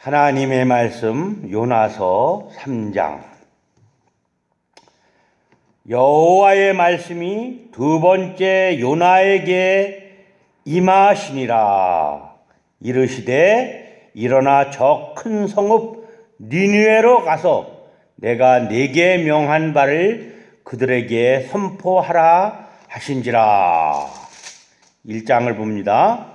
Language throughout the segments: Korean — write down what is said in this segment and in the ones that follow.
하나님의 말씀 요나서 3장. 여호와의 말씀이 두 번째 요나에게 임하시니라. 이르시되 일어나 저 큰 성읍 니느웨로 가서 내가 네게 명한 바를 그들에게 선포하라 하신지라. 1장을 봅니다.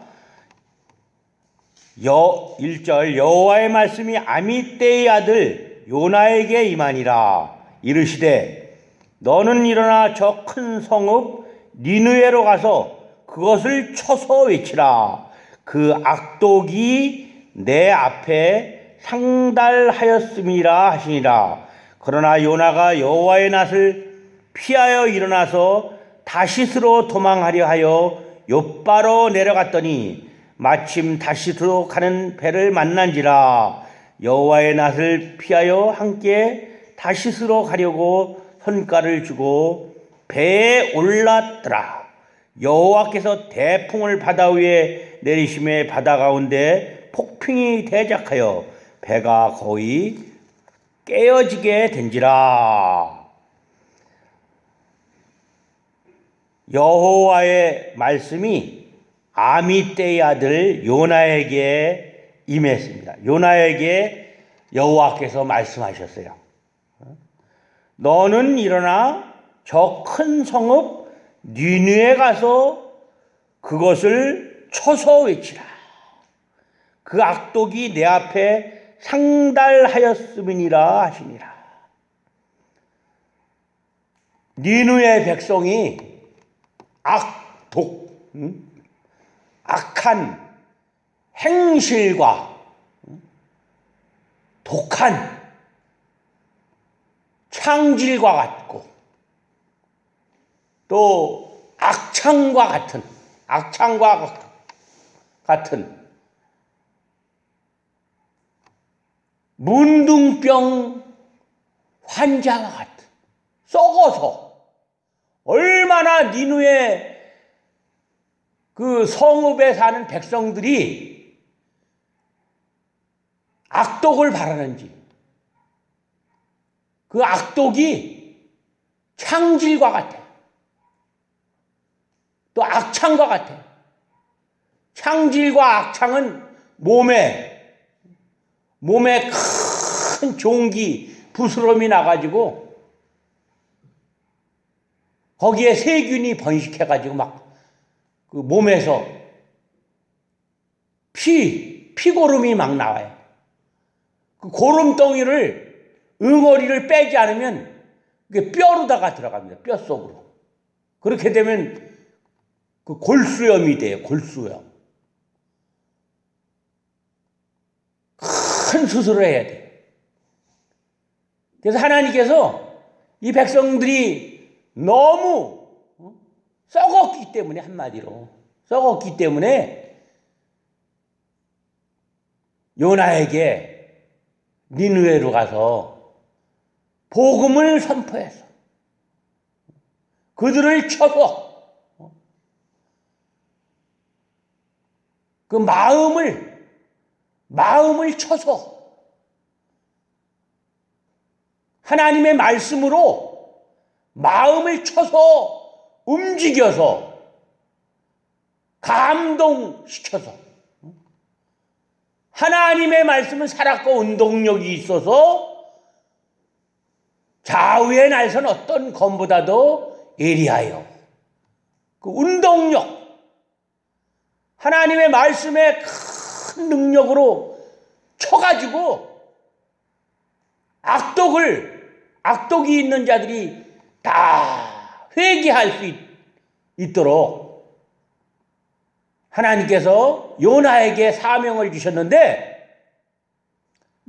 1절 여호와의 말씀이 아미떼의 아들 요나에게 임하니라. 이르시되 너는 일어나 저 큰 성읍 니느웨로 가서 그것을 쳐서 외치라. 그 악독이 내 앞에 상달하였음이라 하시니라. 그러나 요나가 여호와의 낯을 피하여 일어나서 다시스로 도망하려 하여 욥바로 내려갔더니 마침 다시스로 가는 배를 만난지라. 여호와의 낯을 피하여 함께 다시스로 가려고 선가를 주고 배에 올랐더라. 여호와께서 대풍을 바다 위에 내리심에 바다 가운데 폭풍이 대작하여 배가 거의 깨어지게 된지라. 여호와의 말씀이 아미떼의 아들 요나에게 임했습니다. 요나에게 여호와께서 말씀하셨어요. 너는 일어나 저 큰 성읍 니느웨에 가서 그것을 쳐서 외치라. 그 악독이 내 앞에 상달하였음이니라 하시니라. 니느웨 백성이 악독, 악한 행실과 독한 창질과 같고 또 악창과 같은 문둥병 환자와 같은, 썩어서 얼마나 니느웨 그 성읍에 사는 백성들이 악독을 바라는지, 그 악독이 창질과 같아. 또 악창과 같아. 창질과 악창은 몸에 큰 종기, 부스럼이 나가지고 거기에 세균이 번식해가지고 막 그 몸에서 피고름이 막 나와요. 그 고름덩이를, 응어리를 빼지 않으면 그게 뼈로다가 들어갑니다. 뼈 속으로. 그렇게 되면 그 골수염이 돼요. 골수염. 큰 수술을 해야 돼요. 그래서 하나님께서 이 백성들이 너무 썩었기 때문에, 한마디로 썩었기 때문에 요나에게 니느웨로 가서 복음을 선포해서 그들을 쳐서 그 마음을 쳐서 하나님의 말씀으로 마음을 쳐서 움직여서 감동시켜서, 하나님의 말씀은 살았고 운동력이 있어서 좌우의 날선 어떤 검보다도 예리하여 그 운동력, 하나님의 말씀의 큰 능력으로 쳐가지고 악독이 있는 자들이 다 회개할 수 있도록 하나님께서 요나에게 사명을 주셨는데,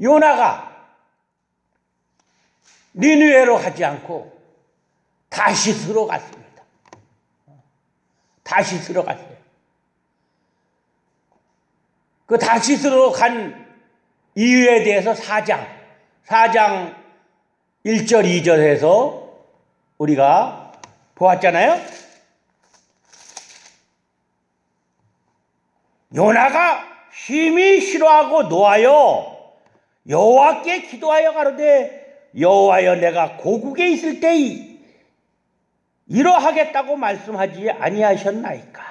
요나가 니느웨로 가지 않고 다시스로 갔습니다. 다시스로 갔어요. 그 다시스로 간 이유에 대해서 4장 1절 2절에서 우리가 보았잖아요. 요나가 힘이 싫어하고 노하여 여호와께 기도하여 가로되 여호와여 내가 고국에 있을 때이 이러하겠다고 말씀하지 아니하셨나이까.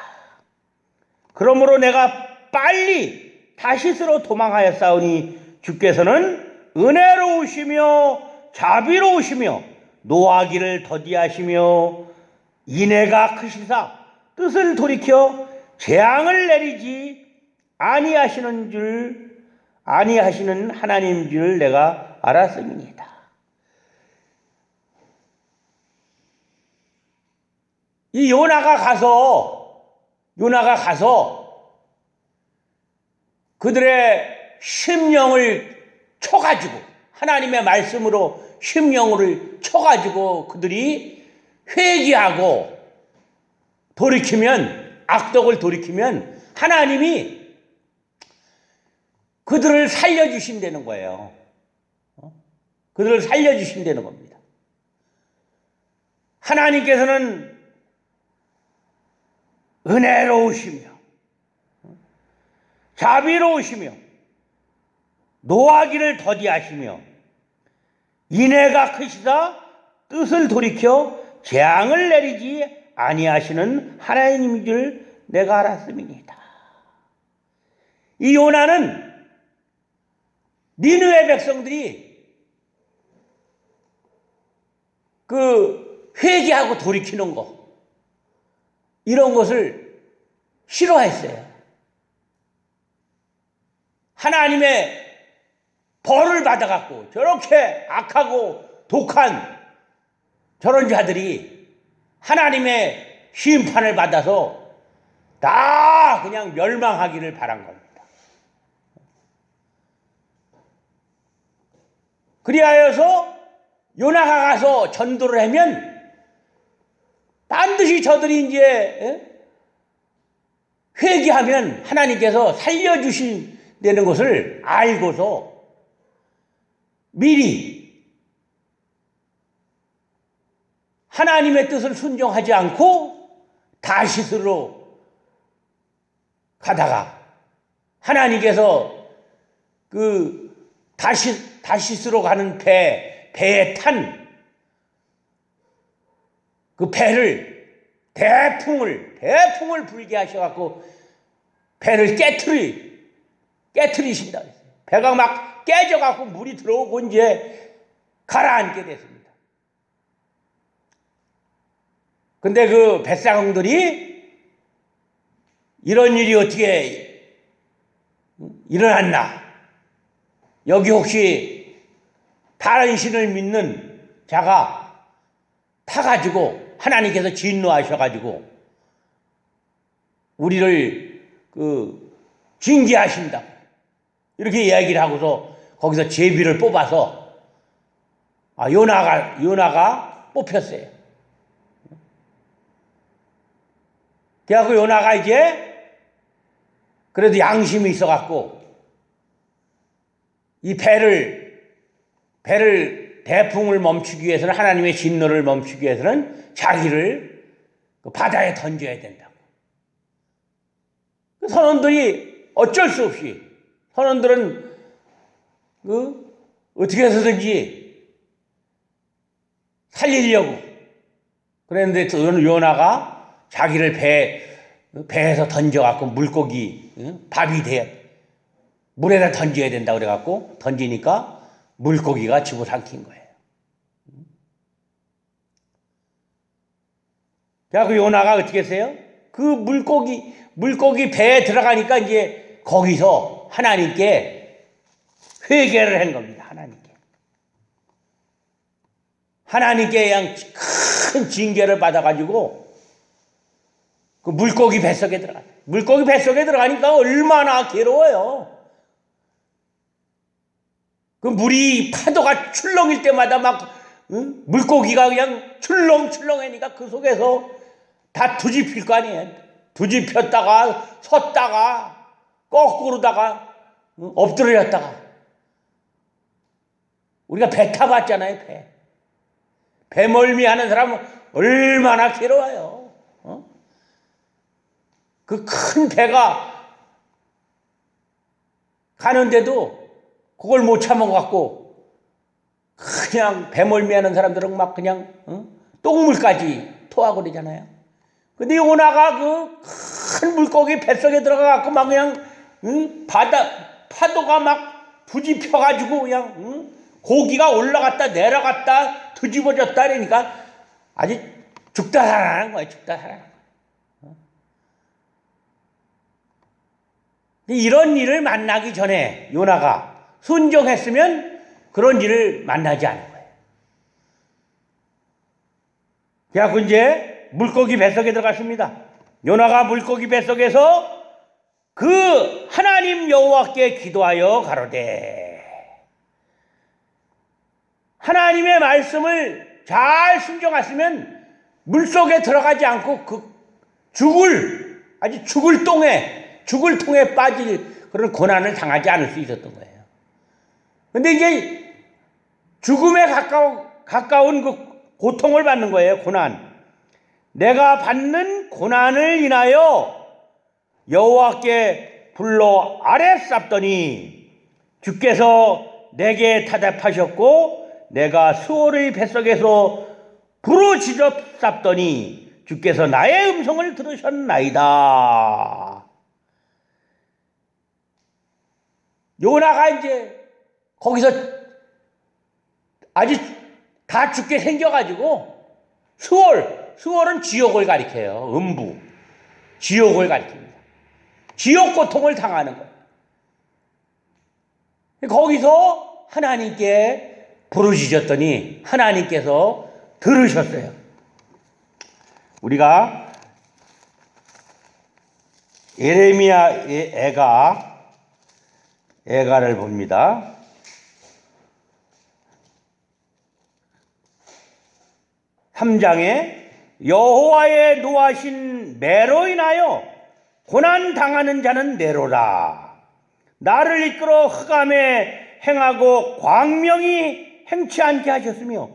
그러므로 내가 빨리 다시스로 도망하였사오니 주께서는 은혜로우시며 자비로우시며 노하기를 더디하시며 인애가 크시사 뜻을 돌이켜 재앙을 내리지 아니하시는 하나님 줄 내가 알았음이니이다. 이 요나가 가서 그들의 심령을 쳐가지고 하나님의 말씀으로 심령을 쳐가지고 그들이 회개하고 돌이키면, 악덕을 돌이키면 하나님이 그들을 살려주신다는 거예요. 그들을 살려주신다는 겁니다. 하나님께서는 은혜로우시며 자비로우시며 노하기를 더디하시며 인애가 크시다 뜻을 돌이켜 재앙을 내리지 아니하시는 하나님인 줄 내가 알았음이니이다. 이 요나는 니느웨 백성들이 그 회개하고 돌이키는 거, 이런 것을 싫어했어요. 하나님의 벌을 받아갖고 저렇게 악하고 독한 저런 자들이 하나님의 심판을 받아서 다 그냥 멸망하기를 바란 겁니다. 그리하여서 요나가 가서 전도를 하면 반드시 저들이 이제 회개하면 하나님께서 살려주신다는 것을 알고서 미리 하나님의 뜻을 순종하지 않고 다시스로 가다가 하나님께서 그 다시스로 가는 배에 탄 그 배를 대풍을 불게 하셔갖고 배를 깨트리신다. 배가 막 깨져갖고 물이 들어오고 이제 가라앉게 됐습니다. 근데 그 뱃사공들이 이런 일이 어떻게 일어났나? 여기 혹시 다른 신을 믿는 자가 타가지고 하나님께서 진노하셔가지고 우리를 징계하신다. 이렇게 이야기를 하고서 거기서 제비를 뽑아서 요나가 뽑혔어요. 그래갖고 요나가 이제 그래도 양심이 있어갖고 이 배를 대풍을 멈추기 위해서는, 하나님의 진노를 멈추기 위해서는 자기를 바다에 던져야 된다고. 선원들이 어쩔 수 없이, 선원들은 어떻게 해서든지 살리려고 그랬는데 요나가 자기를 배에서 던져갖고 물고기, 밥이 물에다 던져야 된다고 그래갖고 던지니까 물고기가 집어삼킨 거예요. 그래갖고 요나가 어떻게 했어요? 그 물고기 배에 들어가니까 이제 거기서 하나님께 회개를 한 겁니다. 하나님께 그냥 큰 징계를 받아가지고 그 물고기 뱃속에 들어가요. 물고기 뱃속에 들어가니까 얼마나 괴로워요. 그 물이 파도가 출렁일 때마다 막 물고기가 그냥 출렁출렁하니까 그 속에서 다 뒤집힐 거 아니에요. 뒤집혔다가 섰다가 거꾸로다가 엎드려졌다가. 우리가 배 타봤잖아요. 배멀미 하는 사람은 얼마나 괴로워요. 그 큰 배가 가는데도 그걸 못 참아갖고 그냥 배멀미하는 사람들은 막 그냥 똥물까지 토하고 그러잖아요. 근데 요나가 그 큰 물고기 뱃속에 들어가갖고 막 그냥 파도가 막 부집혀가지고 그냥 고기가 올라갔다 내려갔다 뒤집어졌다 그러니까 아주 죽다 살아나는 거예요. 죽다 살아나는 거예요. 이런 일을 만나기 전에 요나가 순종했으면 그런 일을 만나지 않은 거예요. 그래서 이제 물고기 뱃속에 들어갔습니다. 요나가 물고기 뱃속에서 그 하나님 여호와께 기도하여 가로되 하나님의 말씀을 잘 순종했으면 물속에 들어가지 않고 그 죽을 통에 빠질 그런 고난을 당하지 않을 수 있었던 거예요. 근데 이제 죽음에 가까운 그 고통을 받는 거예요. 고난. 내가 받는 고난을 인하여 여호와께 불러 아래 쌉더니 주께서 내게 타답하셨고 내가 수월의 뱃속에서 부르짖어 쌉더니 주께서 나의 음성을 들으셨나이다. 요나가 이제 거기서 아주 다 죽게 생겨가지고 수월은 지옥을 가리켜요. 음부. 지옥을 가리킵니다. 지옥 고통을 당하는 거예요. 거기서 하나님께 부르짖었더니 하나님께서 들으셨어요. 우리가 예레미야의 애가를 봅니다. 3장에 여호와의 노하신 매로 인하여 고난 당하는 자는 내로라. 나를 이끌어 흑암에 행하고 광명이 행치 않게 하셨으며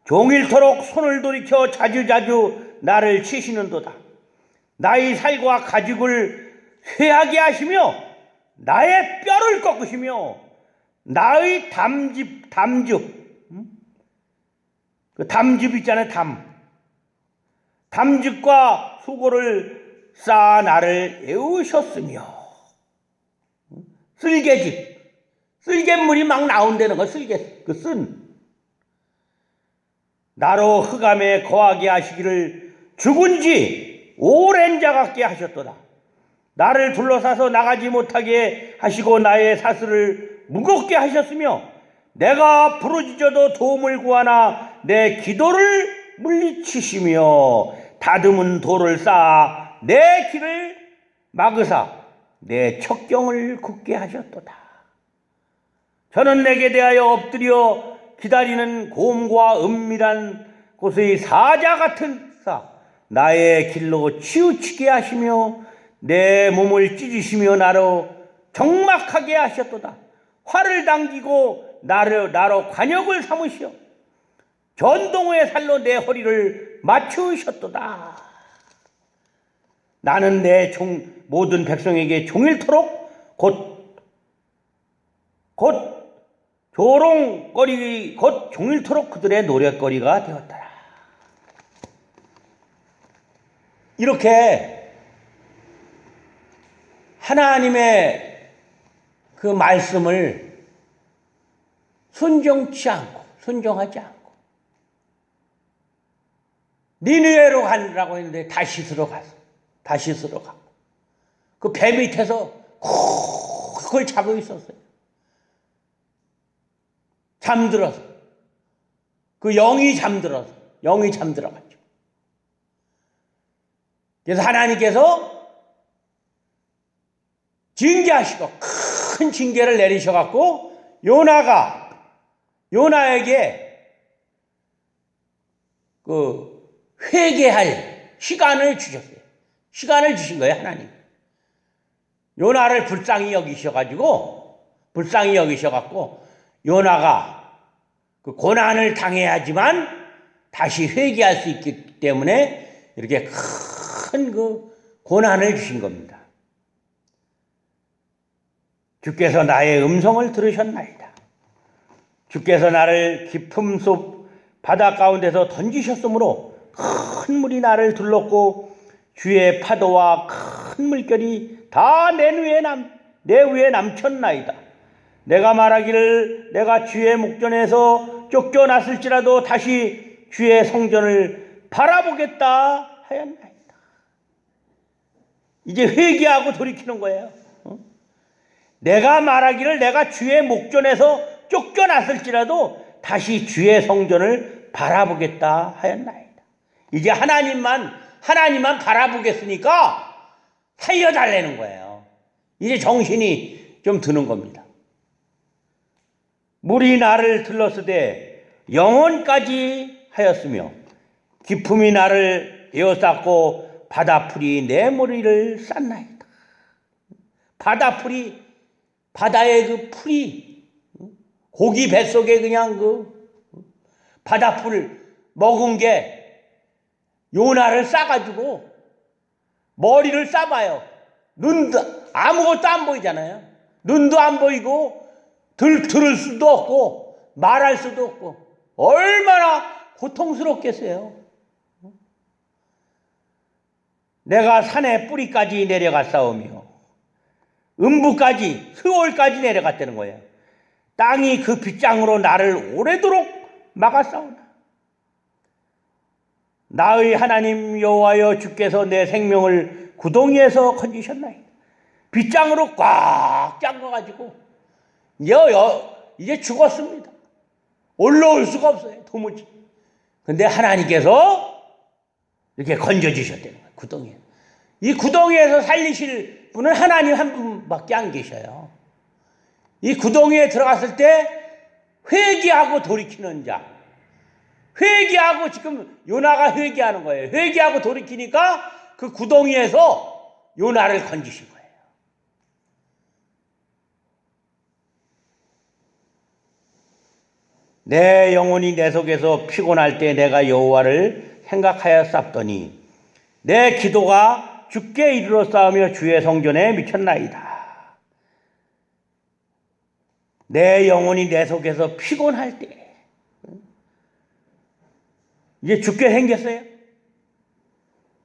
종일토록 손을 돌이켜 자주자주 나를 치시는도다. 나의 살과 가죽을 쇠하게 하시며 나의 뼈를 꺾으시며 나의 담즙 그 담즙 있잖아요. 담즙과 수고를 쌓아 나를 애우셨으며 쓸개물이 막 나온다는 거. 나로 흑암에 거하게 하시기를 죽은 지 오랜 자 같게 하셨도다. 나를 둘러싸서 나가지 못하게 하시고 나의 사슬을 무겁게 하셨으며 내가 부르짖어도 도움을 구하나 내 기도를 물리치시며 다듬은 돌을 쌓아 내 길을 막으사 내 척경을 굳게 하셨도다. 저는 내게 대하여 엎드려 기다리는 곰과 은밀한 곳의 사자 같은 나의 길로 치우치게 하시며 내 몸을 찢으시며 나로 적막하게 하셨도다. 활을 당기고 나로 관역을 삼으시어 전동의 살로 내 허리를 맞추셨도다. 나는 내 모든 백성에게 종일토록 곧 종일토록 그들의 노랫거리가 되었더라. 이렇게 하나님의 그 말씀을 순종하지 않고 니느웨로 가라고 했는데 다시스로 가고 그 배 밑에서 그걸 자고 있었어요. 잠들어서 그 영이 잠들어갔죠. 그래서 하나님께서 징계하시고 큰 징계를 내리셔갖고 요나에게 그 회개할 시간을 주셨어요. 시간을 주신 거예요, 하나님. 요나를 불쌍히 여기셔갖고 요나가 그 고난을 당해야지만 다시 회개할 수 있기 때문에 이렇게 큰 그 고난을 주신 겁니다. 주께서 나의 음성을 들으셨나이다. 주께서 나를 깊음 속 바다 가운데서 던지셨으므로 큰 물이 나를 둘렀고 주의 파도와 큰 물결이 다 내 위에 남쳤나이다. 내가 말하기를 내가 주의 목전에서 쫓겨났을지라도 다시 주의 성전을 바라보겠다 하였나이다. 이제 회개하고 돌이키는 거예요. 내가 말하기를 내가 주의 목전에서 쫓겨났을지라도 다시 주의 성전을 바라보겠다 하였나이다. 이제 하나님만 바라보겠으니까 살려달라는 거예요. 이제 정신이 좀 드는 겁니다. 물이 나를 들렀으되 영혼까지 하였으며 기품이 나를 에워쌌고 바다풀이 내 머리를 쌌나이다. 바다의 그 풀이 고기 뱃속에 그냥 그 바다풀 먹은 게 요나를 싸가지고 머리를 싸봐요. 눈도 아무것도 안 보이잖아요. 눈도 안 보이고 들을 수도 없고 말할 수도 없고 얼마나 고통스럽겠어요. 내가 산의 뿌리까지 내려갔사오며 음부까지 스올까지 내려갔다는 거예요. 땅이 그 빗장으로 나를 오래도록 막았사오나 나의 하나님 여호와여 주께서 내 생명을 구덩이에서 건지셨나이다. 빗장으로 꽉 잠가가지고 이제 죽었습니다. 올라올 수가 없어요. 도무지. 근데 하나님께서 이렇게 건져주셨다는 거예요. 구덩이에. 이 구덩이에서 살리실 분은 하나님 한 분밖에 안 계셔요. 이 구덩이에 들어갔을 때 회개하고 돌이키는 자. 회개하고 지금 요나가 회개하는 거예요. 회개하고 돌이키니까 그 구덩이에서 요나를 건지신 거예요. 내 영혼이 내 속에서 피곤할 때 내가 여호와를 생각하여 쌌더니 내 기도가 주께 이르러 싸우며 주의 성전에 미쳤나이다. 내 영혼이 내 속에서 피곤할 때 이제 주께 생겼어요.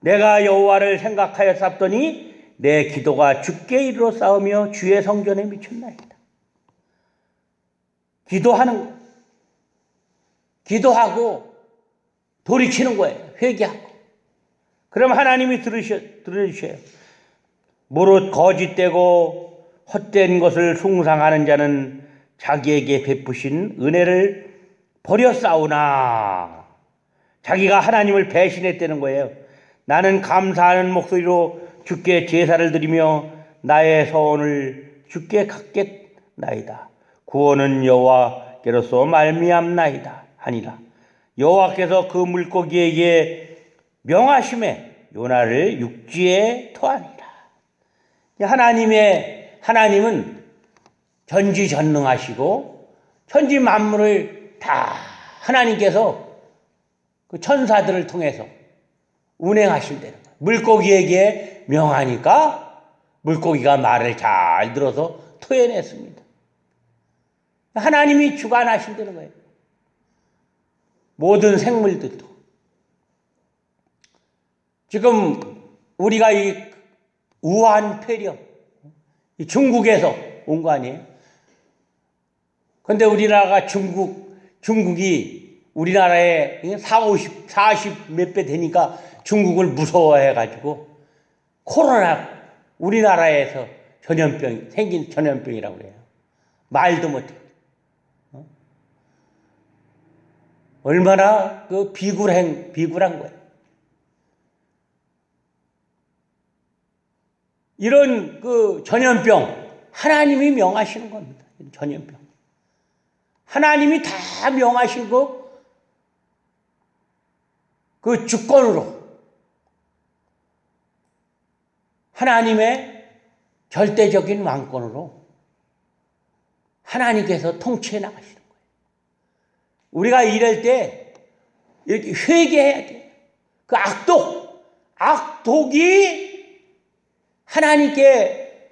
내가 여호와를 생각하여 쌌더니 내 기도가 주께 이르러 싸우며 주의 성전에 미쳤나이다. 기도하는 거. 기도하고 돌이키는 거예요. 회개하고. 그럼 하나님이 들으셔요. 무릇 거짓되고 헛된 것을 숭상하는 자는 자기에게 베푸신 은혜를 버렸사오나. 자기가 하나님을 배신했다는 거예요. 나는 감사하는 목소리로 주께 제사를 드리며 나의 서원을 주께 갚겠나이다. 구원은 여호와께로서 말미암나이다 하니라. 여호와께서 그 물고기에게 명하심에 요나를 육지에 토하니라. 하나님은 전지전능하시고 천지 만물을 다 하나님께서 그 천사들을 통해서 운행하신다는 거예요. 물고기에게 명하니까 물고기가 말을 잘 들어서 토해냈습니다. 하나님이 주관하신다는 거예요. 모든 생물들도. 지금 우리가 이 우한 폐렴, 이 중국에서 온 거 아니에요? 근데 우리나라가 중국이 우리나라에 40 몇 배 되니까 중국을 무서워해가지고 코로나 우리나라에서 생긴 전염병이라고 그래요. 말도 못해. 얼마나 그 비굴한 거예요. 이런 그 전염병 하나님이 명하시는 겁니다. 전염병. 하나님이 다 명하시고 그 주권으로 하나님의 절대적인 왕권으로 하나님께서 통치해 나가시는 거예요. 우리가 이럴 때 이렇게 회개해야 돼요. 그 악독이 하나님께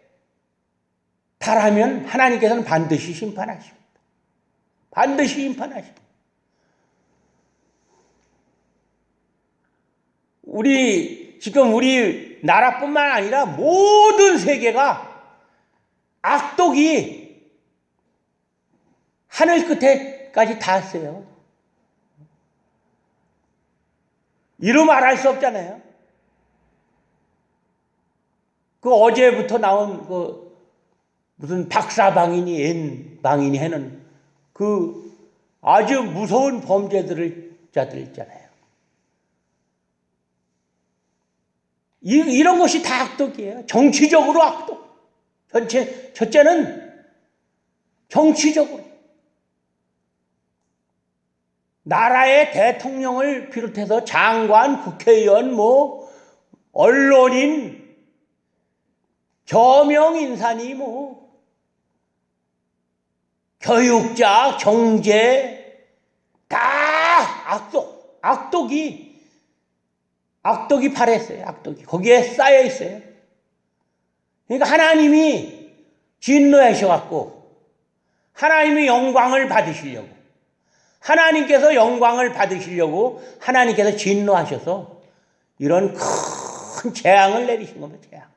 달하면 하나님께서는 반드시 심판하십니다. 반드시 심판하십니다. 지금 우리 나라뿐만 아니라 모든 세계가 악독이 하늘 끝에까지 닿았어요. 이루 말할 수 없잖아요. 그 어제부터 나온 무슨 박사방인이 N방인이 하는 그 아주 무서운 범죄자들 있잖아요. 이런 것이 다 악독이에요. 정치적으로 악독. 첫째는 정치적으로. 나라의 대통령을 비롯해서 장관, 국회의원, 언론인, 저명인사니 교육자, 경제 다 악독이 발했어요. 악독이 거기에 쌓여 있어요. 그러니까 하나님이 진노하셔갖고 하나님이 영광을 받으시려고 하나님께서 영광을 받으시려고 하나님께서 진노하셔서 이런 큰 재앙을 내리신 겁니다. 재앙.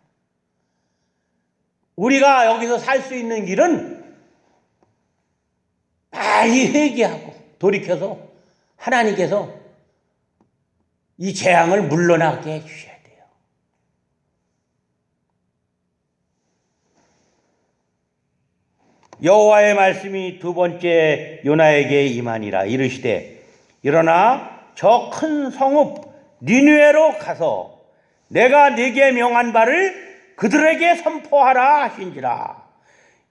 우리가 여기서 살 수 있는 길은 빨리 회개하고 돌이켜서 하나님께서 이 재앙을 물러나게 해주셔야 돼요. 여호와의 말씀이 두 번째 요나에게 임하니라. 이르시되 일어나 저 큰 성읍 니느웨로 가서 내가 네게 명한 바를 그들에게 선포하라 하신지라.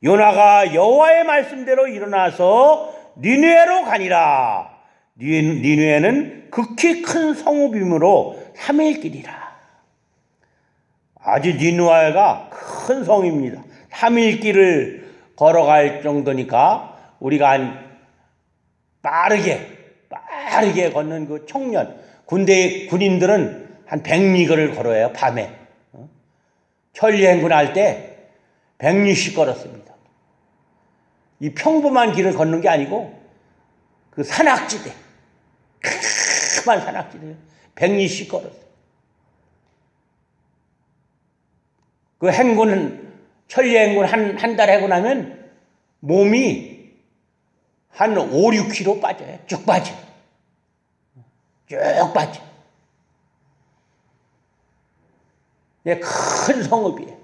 요나가 여호와의 말씀대로 일어나서 니느웨로 가니라. 니느웨는 극히 큰 성읍이므로 3일 길이라. 아주 니느웨가 큰 성입니다. 3일 길을 걸어갈 정도니까 우리가 빠르게 걷는 그 청년, 군인들은 한 100리거를 걸어요, 밤에. 천리행군 할 때 100리씩 걸었습니다. 이 평범한 길을 걷는 게 아니고 그 산악지대, 큼한 산악지대 100리씩 걸었어요. 그 천리행군 한 달 하고 나면 몸이 한 5, 6kg 빠져요. 쭉 빠져. 큰 성읍이에요.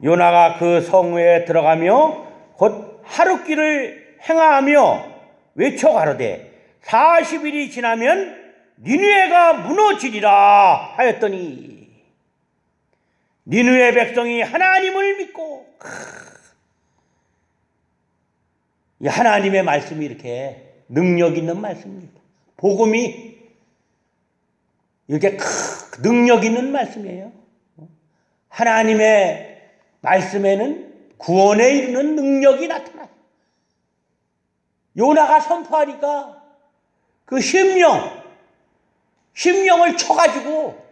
요나가 그 성읍에 들어가며 곧 하룻길을 행하며 외쳐 가로되 40일이 지나면 니느웨가 무너지리라 하였더니 니느웨 백성이 하나님을 믿고 이 하나님의 말씀이 이렇게 능력 있는 말씀입니다. 복음이 이렇게 능력 있는 말씀이에요. 하나님의 말씀에는 구원에 이르는 능력이 나타나요. 요나가 선포하니까 그 심령을 쳐가지고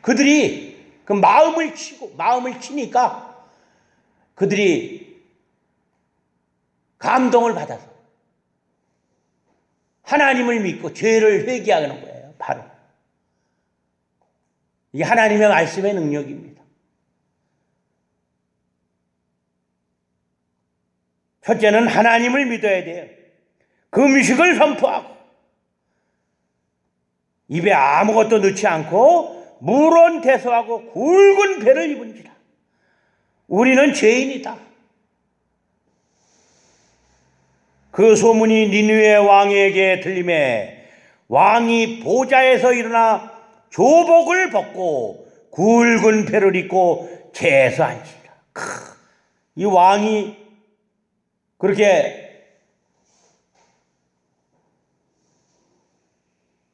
그들이 그 마음을 치니까 그들이 감동을 받아서 하나님을 믿고 죄를 회개하는 거예요. 바로 이게 하나님의 말씀의 능력입니다. 첫째는 하나님을 믿어야 돼요. 금식을 선포하고 입에 아무것도 넣지 않고 물은 대소하고 굵은 배를 입은지라. 우리는 죄인이다. 그 소문이 니느웨 왕에게 들림에 왕이 보좌에서 일어나 조복을 벗고 굵은 배를 입고 제사하니라. 이 왕이 그렇게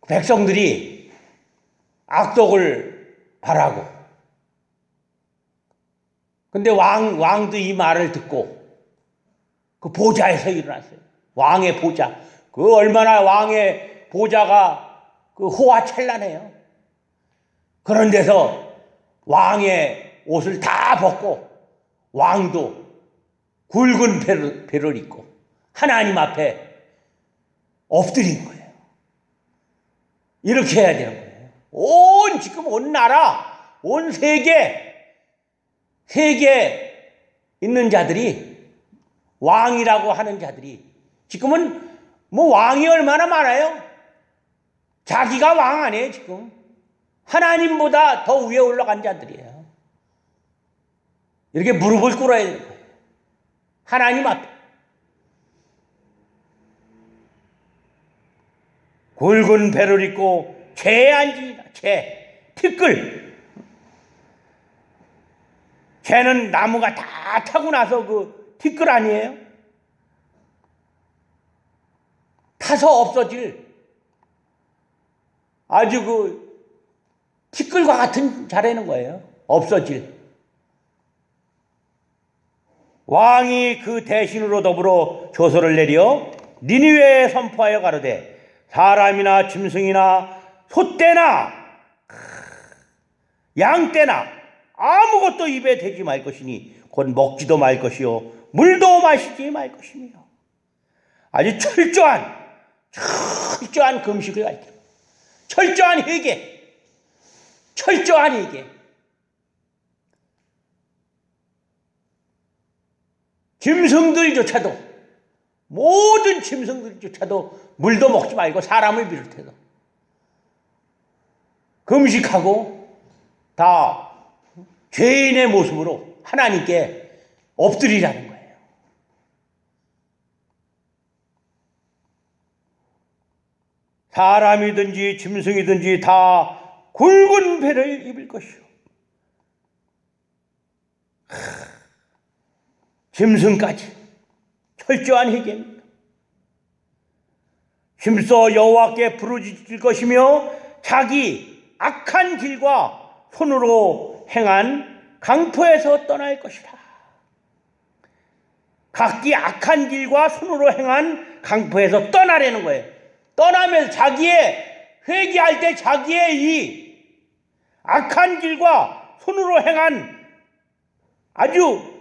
백성들이 악독을 바라고 근데 왕도 이 말을 듣고 그 보좌에서 일어났어요. 왕의 보좌. 그 얼마나 왕의 보좌가 그 호화찬란해요. 그런 데서 왕의 옷을 다 벗고 왕도 굵은 배를 입고 하나님 앞에 엎드린 거예요. 이렇게 해야 되는 거예요. 지금 온 나라, 온 세계 있는 자들이, 왕이라고 하는 자들이, 지금은 뭐 왕이 얼마나 많아요? 자기가 왕 아니에요, 지금. 하나님보다 더 위에 올라간 자들이에요. 이렇게 무릎을 꿇어야 되는 거예요. 하나님 앞에. 굵은 배를 입고 재에 앉으니라. 티끌. 재는 나무가 다 타고 나서 그 티끌 아니에요? 타서 없어질 아주 그 티끌과 같은 자라는 거예요. 없어질. 왕이 그 대신으로 더불어 조서를 내려 니느웨에 선포하여 가로되 사람이나 짐승이나 소떼나 양떼나 아무것도 입에 대지 말 것이니 곧 먹지도 말 것이요 물도 마시지 말 것이며. 아주 철저한 금식을 가르쳐. 철저한 회개. 짐승들조차도, 모든 짐승들조차도 물도 먹지 말고 사람을 비롯해서 금식하고 다 죄인의 모습으로 하나님께 엎드리라는 거예요. 사람이든지 짐승이든지 다 굵은 배를 입을 것이요. 짐승까지 철저한 회개입니다. 힘써 여호와께 부르짖을 것이며 자기 악한 길과 손으로 행한 강포에서 떠날 것이라. 각기 악한 길과 손으로 행한 강포에서 떠나려는 거예요. 떠나면서 회개할 때 자기의 이 악한 길과 손으로 행한 아주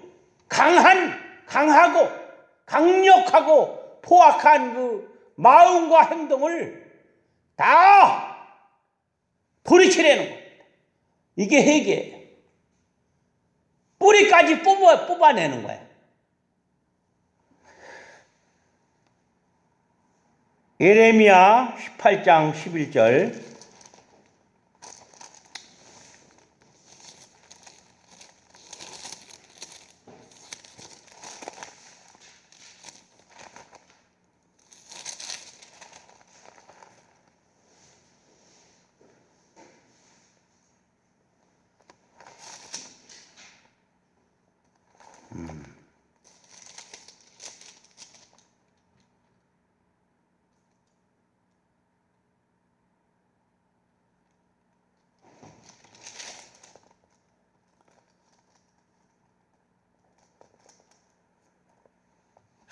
강력하고 포악한 그 마음과 행동을 다 돌이키려는 겁니다. 이게 회개예요. 뿌리까지 뽑아내는 거예요. 예레미야 18장 11절.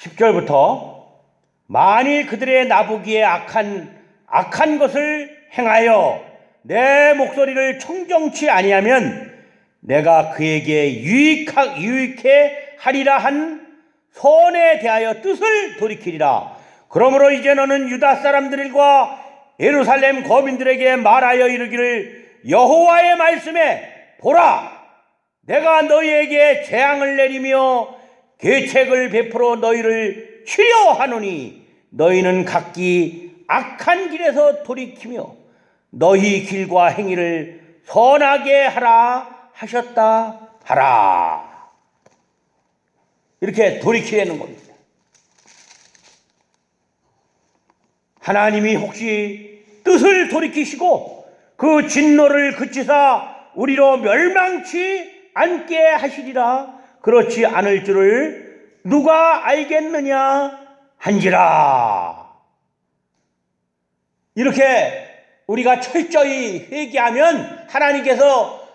(10절부터) 만일 그들의 나보기에 악한 것을 행하여 내 목소리를 청정치 아니하면 내가 그에게 유익해 하리라 한 선에 대하여 뜻을 돌이키리라. 그러므로 이제 너는 유다 사람들과 예루살렘 거민들에게 말하여 이르기를 여호와의 말씀에 보라, 내가 너희에게 재앙을 내리며 계책을 베풀어 너희를 치려하노니 너희는 각기 악한 길에서 돌이키며 너희 길과 행위를 선하게 하라 하셨다 하라. 이렇게 돌이키려는 겁니다. 하나님이 혹시 뜻을 돌이키시고 그 진노를 그치사 우리로 멸망치 않게 하시리라. 그렇지 않을 줄을 누가 알겠느냐 한지라. 이렇게 우리가 철저히 회개하면 하나님께서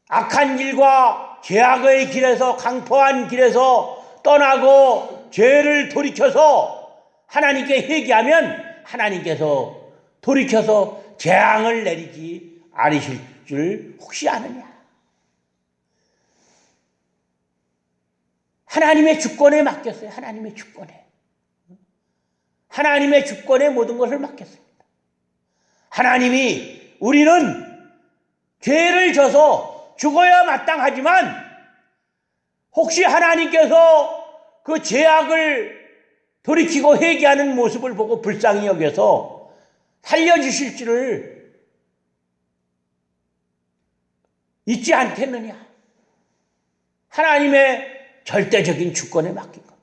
악한 길과 죄악의 길에서, 강포한 길에서 떠나고 죄를 돌이켜서 하나님께 회개하면 하나님께서 돌이켜서 재앙을 내리지 않으실 줄 혹시 아느냐. 하나님의 주권에 맡겼어요. 하나님의 주권에. 하나님의 주권에 모든 것을 맡겼습니다. 하나님이 우리는 죄를 져서 죽어야 마땅하지만 혹시 하나님께서 그 죄악을 돌이키고 회개하는 모습을 보고 불쌍히 여겨서 살려주실 줄을 잊지 않겠느냐. 하나님의 절대적인 주권에 맡긴 겁니다.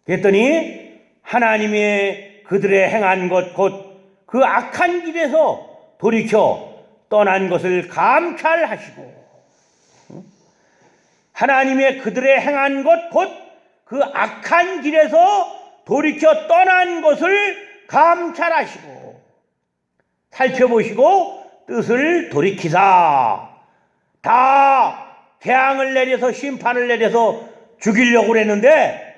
그랬더니 하나님의 그들의 행한 것 곧 그 악한 길에서 돌이켜 떠난 것을 감찰하시고, 하나님의 그들의 행한 것 곧 그 악한 길에서 돌이켜 떠난 것을 감찰하시고 살펴보시고 뜻을 돌이키사 다 재앙을 내려서 심판을 내려서 죽이려고 그랬는데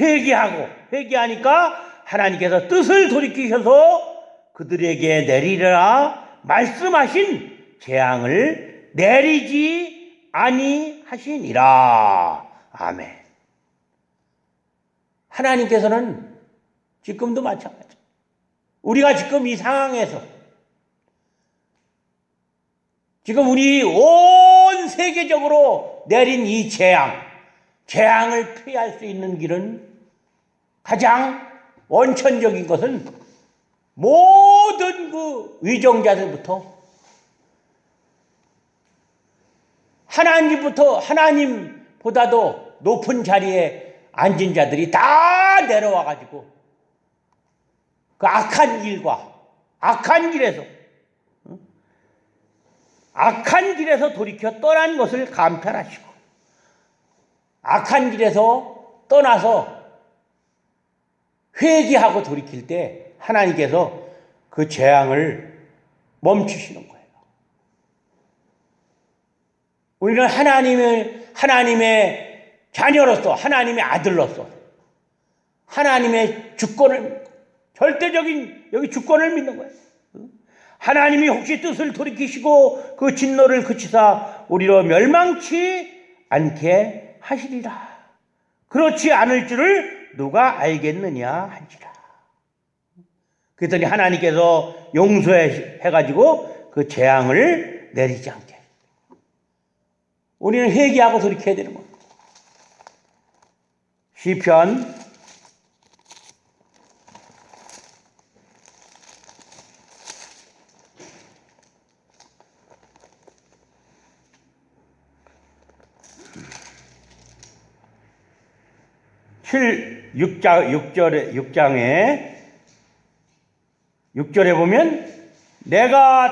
회개하니까 하나님께서 뜻을 돌이키셔서 그들에게 내리라 말씀하신 재앙을 내리지 아니하시니라. 아멘. 하나님께서는 지금도 마찬가지. 우리가 지금 이 상황에서 지금 우리 온 세계적으로 내린 이 재앙을 피할 수 있는 길은 가장 원천적인 것은 모든 그 위정자들부터 하나님보다도 높은 자리에 앉은 자들이 다 내려와가지고 그 악한 길에서 돌이켜 떠난 것을 감찰하시고 악한 길에서 떠나서 회개하고 돌이킬 때 하나님께서 그 재앙을 멈추시는 거예요. 우리는 하나님의 자녀로서, 하나님의 아들로서 하나님의 주권을, 절대적인 여기 주권을 믿는 거예요. 하나님이 혹시 뜻을 돌이키시고 그 진노를 그치사 우리로 멸망치 않게 하시리라. 그렇지 않을 줄을 누가 알겠느냐 한지라. 그랬더니 하나님께서 용서해가지고 그 재앙을 내리지 않게. 우리는 회개하고 돌이켜야 되는 겁니다. 시편 6장에 6절에 보면 내가